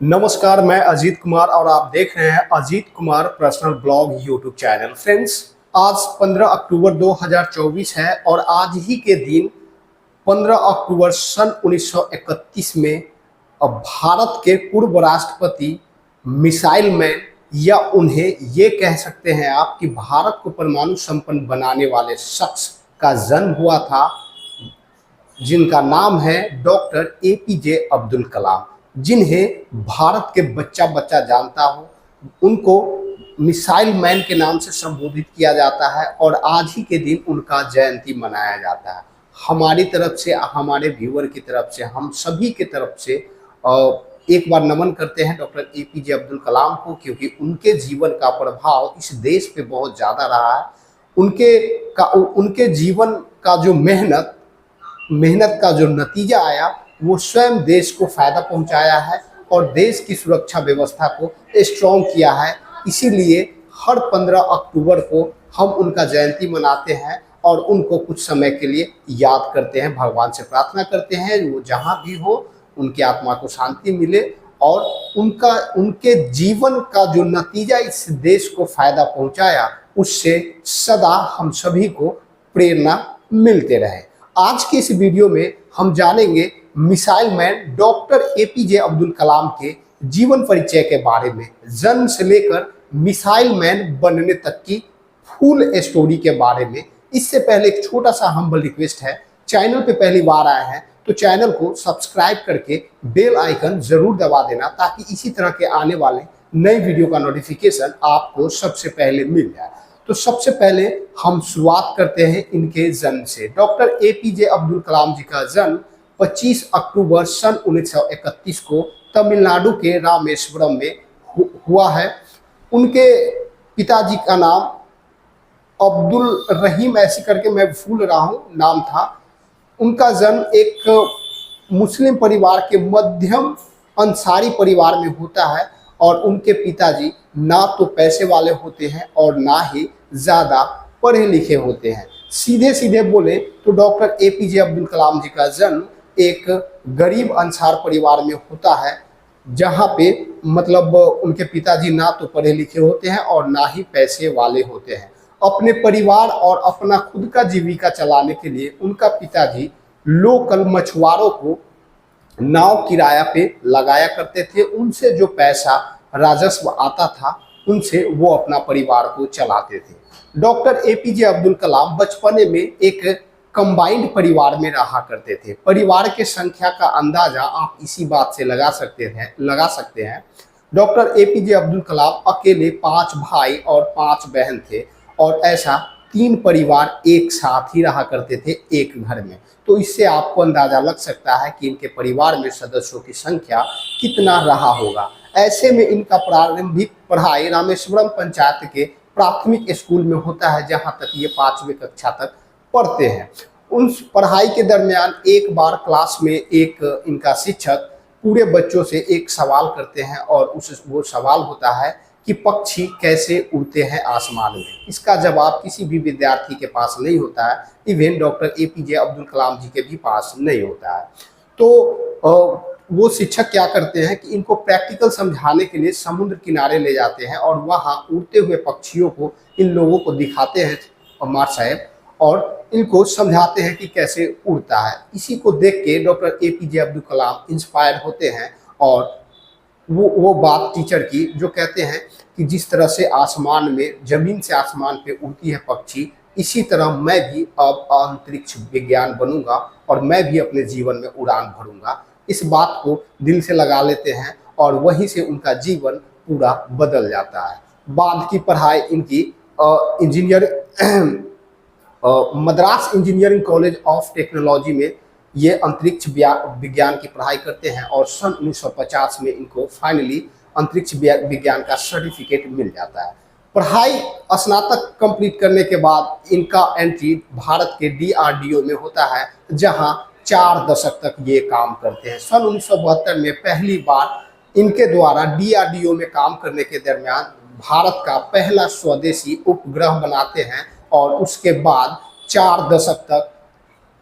नमस्कार, मैं अजीत कुमार और आप देख रहे हैं Ajit Kumar personal blog YouTube channel. Friends, आज 15 अक्टूबर 2024 है और आज ही के दिन 15 अक्टूबर सन 1931 में भारत के पूर्व राष्ट्रपति मिसाइल मैन या उन्हें ये कह सकते हैं आप कि भारत को परमाणु संपन्न बनाने वाले शख्स का जन्म हुआ था, जिनका नाम है डॉक्टर एपीजे अब्दुल कलाम। जिन्हें भारत के बच्चा बच्चा जानता हो, उनको मिसाइल मैन के नाम से संबोधित किया जाता है और आज ही के दिन उनका जयंती मनाया जाता है। हमारी तरफ से, हमारे व्यूअर की तरफ से, हम सभी की तरफ से एक बार नमन करते हैं डॉक्टर एपीजे अब्दुल कलाम को, क्योंकि उनके जीवन का प्रभाव इस देश पे बहुत ज़्यादा रहा है। उनके जीवन का जो मेहनत का जो नतीजा आया वो स्वयं देश को फायदा पहुंचाया है और देश की सुरक्षा व्यवस्था को स्ट्रॉन्ग किया है। इसीलिए हर 15 अक्टूबर को हम उनका जयंती मनाते हैं और उनको कुछ समय के लिए याद करते हैं, भगवान से प्रार्थना करते हैं वो जहां भी हो उनकी आत्मा को शांति मिले और उनके जीवन का जो नतीजा इस देश को फायदा पहुंचाया उससे सदा हम सभी को प्रेरणा मिलते रहे। आज की इस वीडियो में हम जानेंगे missile man doctor APJ Abdul Kalam के जीवन परिचय के बारे में, जन्म से लेकर मिसाइल मैन बनने तक की फुल स्टोरी के बारे में। इससे पहले एक छोटा सा हम्बल रिक्वेस्ट है, चैनल पे पहली बार आए हैं तो चैनल को सब्सक्राइब करके बेल आइकन जरूर दबा देना, ताकि इसी तरह के आने वाले नई वीडियो का नोटिफिकेशन आपको सबसे पहले मिल जाए। तो सबसे पहले हम शुरुआत करते हैं इनके जन्म से। डॉक्टर एपीजे अब्दुल कलाम जी का जन्म 25 अक्टूबर सन 1931 को तमिलनाडु के रामेश्वरम में हुआ है। उनके पिताजी का नाम अब्दुल रहीम, ऐसे करके मैं भूल रहा हूँ नाम था। उनका जन्म एक मुस्लिम परिवार के मध्यम अंसारी परिवार में होता है और उनके पिताजी ना तो पैसे वाले होते हैं और ना ही ज़्यादा पढ़े लिखे होते हैं। सीधे सीधे बोले तो डॉक्टर एपीजे अब्दुल कलाम जी का जन्म एक गरीब अंसार परिवार में होता है, जहाँ पे मतलब उनके पिताजी ना तो पढ़े लिखे होते हैं और ना ही पैसे वाले होते हैं। अपने परिवार और अपना खुद का जीविका चलाने के लिए उनका पिताजी लोकल मछुआरों को नाव किराया पे लगाया करते थे। उनसे जो पैसा राजस्व आता था उनसे वो अपना परिवार को चलाते थे। डॉक्टर एपीजे अब्दुल कलाम बचपने में एक कंबाइंड परिवार में रहा करते थे। परिवार के संख्या का अंदाजा आप इसी बात से लगा सकते हैं। डॉक्टर एपीजे अब्दुल कलाम अकेले 5 भाई और 5 बहन थे और ऐसा 3 परिवार एक साथ ही रहा करते थे एक घर में। तो इससे आपको अंदाजा लग सकता है कि इनके परिवार में सदस्यों की संख्या कितना रहा होगा। ऐसे में इनका प्रारंभिक पढ़ाई रामेश्वरम पंचायत के प्राथमिक स्कूल में होता है, जहां तक ये 5वीं कक्षा तक पढ़ते हैं। उन पढ़ाई के दरमियान एक बार क्लास में एक इनका शिक्षक पूरे बच्चों से एक सवाल करते हैं और वो सवाल होता है कि पक्षी कैसे उड़ते हैं आसमान में। इसका जवाब किसी भी विद्यार्थी के पास नहीं होता है, इवन डॉक्टर एपीजे अब्दुल कलाम जी के भी पास नहीं होता है। तो वो शिक्षक क्या करते हैं कि इनको प्रैक्टिकल समझाने के लिए समुद्र किनारे ले जाते हैं और वहाँ उड़ते हुए पक्षियों को इन लोगों को दिखाते हैं अम्मार साहब, और इनको समझाते हैं कि कैसे उड़ता है। इसी को देख के डॉक्टर एपीजे अब्दुल कलाम इंस्पायर होते हैं और वो बात टीचर की जो कहते हैं कि जिस तरह से आसमान में, जमीन से आसमान पे उड़ती है पक्षी, इसी तरह मैं भी अब अंतरिक्ष विज्ञान बनूंगा और मैं भी अपने जीवन में उड़ान भरूंगा। इस बात को दिल से लगा लेते हैं और वहीं से उनका जीवन पूरा बदल जाता है। बाद की पढ़ाई इनकी Madras engineering college of technology में ये अंतरिक्ष विज्ञान की पढ़ाई करते हैं और सन 1950 में इनको फाइनली अंतरिक्ष विज्ञान का सर्टिफिकेट मिल जाता है। पढ़ाई स्नातक कंप्लीट करने के बाद इनका एंट्री भारत के डीआरडीओ में होता है, जहां 4 दशक तक ये काम करते हैं। सन 1972 में पहली बार इनके द्वारा डीआरडीओ में काम करने के दरमियान भारत का पहला स्वदेशी उपग्रह बनाते हैं और उसके बाद 4 दशक तक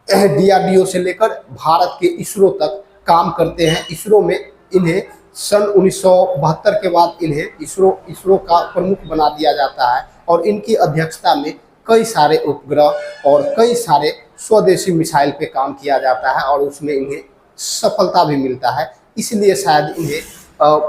डीआरडीओ से लेकर भारत के इसरो तक काम करते हैं। इसरो में इन्हें सन 1972 के बाद इन्हें इसरो का प्रमुख बना दिया जाता है और इनकी अध्यक्षता में कई सारे उपग्रह और कई सारे स्वदेशी मिसाइल पे काम किया जाता है और उसमें इन्हें सफलता भी मिलता है। इसलिए शायद इन्हें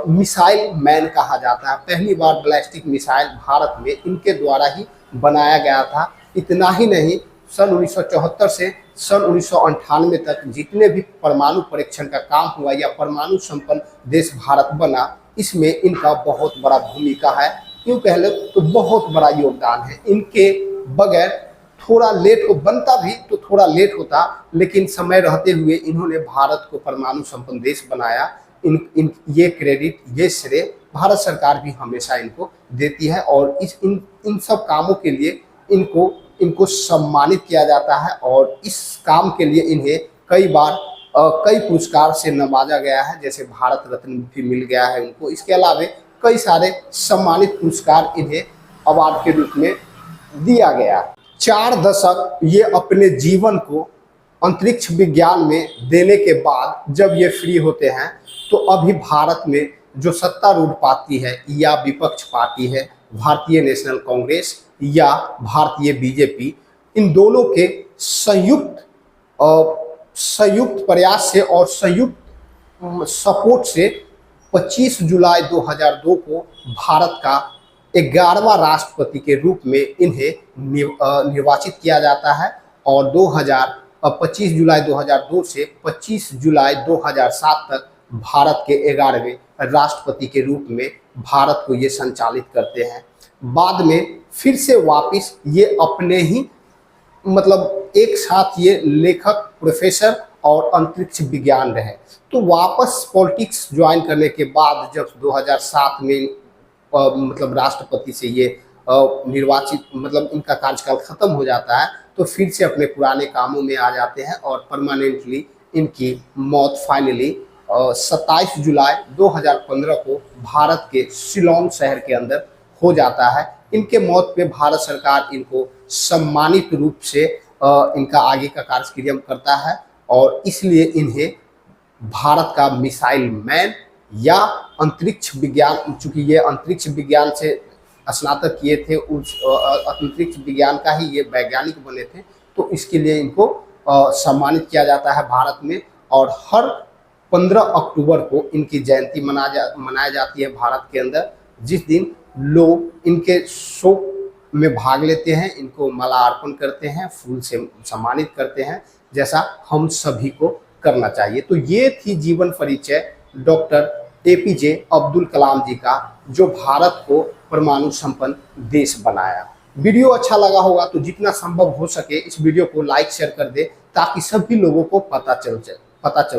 मिसाइल मैन कहा जाता है। पहली बार बैलिस्टिक मिसाइल भारत में इनके द्वारा ही बनाया गया था। इतना ही नहीं, सन 1974 से सन 1998 तक जितने भी परमाणु परीक्षण का काम हुआ या परमाणु संपन्न देश भारत बना, इसमें इनका बहुत बड़ा भूमिका है। क्यों कह लो तो बहुत बड़ा योगदान है। इनके बगैर थोड़ा लेट हो बनता भी तो थोड़ा लेट होता, लेकिन समय रहते हुए इन्होंने भारत को परमाणु संपन्न देश बनाया। ये क्रेडिट, ये श्रेय भारत सरकार भी हमेशा इनको देती है और इन सब कामों के लिए इनको सम्मानित किया जाता है और इस काम के लिए इन्हें कई बार कई पुरस्कार से नवाजा गया है, जैसे भारत रत्न भी मिल गया है इनको। इसके अलावा कई सारे सम्मानित पुरस्कार इन्हें अवार्ड के रूप में दिया गया। 4 दशक ये अपने जीवन को अंतरिक्ष विज्ञान में देने के बाद जब ये फ्री होते हैं तो अभी भारत में जो सत्तारूढ़ पार्टी है या विपक्ष पार्टी है, भारतीय नेशनल कांग्रेस या भारतीय बीजेपी, इन दोनों के संयुक्त प्रयास से और संयुक्त सपोर्ट से 25 जुलाई 2002 को भारत का 11वां राष्ट्रपति के रूप में इन्हें निर्वाचित किया जाता है और 25 जुलाई 2002 से 25 जुलाई 2007 तक भारत के 11वें राष्ट्रपति के रूप में भारत को ये संचालित करते हैं। बाद में फिर से वापस ये अपने ही एक साथ ये लेखक, प्रोफेसर और अंतरिक्ष विज्ञान रहे। तो वापस पॉलिटिक्स ज्वाइन करने के बाद जब 2007 में राष्ट्रपति से ये निर्वाचित इनका कार्यकाल खत्म हो जाता है, तो फिर से अपने पुराने कामों में आ जाते हैं और परमानेंटली इनकी मौत फाइनली 27 जुलाई 2015 को भारत के शिलोंग शहर के अंदर हो जाता है। इनके मौत पे भारत सरकार इनको सम्मानित रूप से इनका आगे का कार्यक्रम करता है और इसलिए इन्हें भारत का मिसाइल मैन या अंतरिक्ष विज्ञान, चूंकि ये अंतरिक्ष विज्ञान से स्नातक किए थे, उस अंतरिक्ष विज्ञान का ही ये वैज्ञानिक बने थे, तो इसके लिए इनको सम्मानित किया जाता है भारत में। और हर 15 अक्टूबर को इनकी जयंती मनाई जाती है भारत के अंदर, जिस दिन लोग इनके शोक में भाग लेते हैं, इनको माला अर्पण करते हैं, फूल से सम्मानित करते हैं, जैसा हम सभी को करना चाहिए। तो ये थी जीवन परिचय डॉक्टर APJ अब्दुल कलाम जी का, जो भारत को परमाणु संपन्न देश बनाया। वीडियो अच्छा लगा होगा तो जितना संभव हो सके इस वीडियो को लाइक शेयर कर दे, ताकि सभी लोगों को पता चल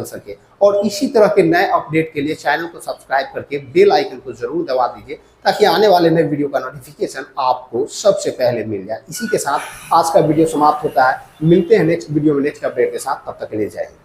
सके। और इसी तरह के नए अपडेट के लिए चैनल को सब्सक्राइब करके बेल आइकन को जरूर दबा दीजिए, ताकि आने वाले नए वीडियो का नोटिफिकेशन आपको सबसे पहले मिल जाए। इसी के साथ आज का वीडियो समाप्त होता है। मिलते हैं नेक्स्ट वीडियो में नेक्स्ट अपडेट के साथ, तब तक के लिए जय हिंद।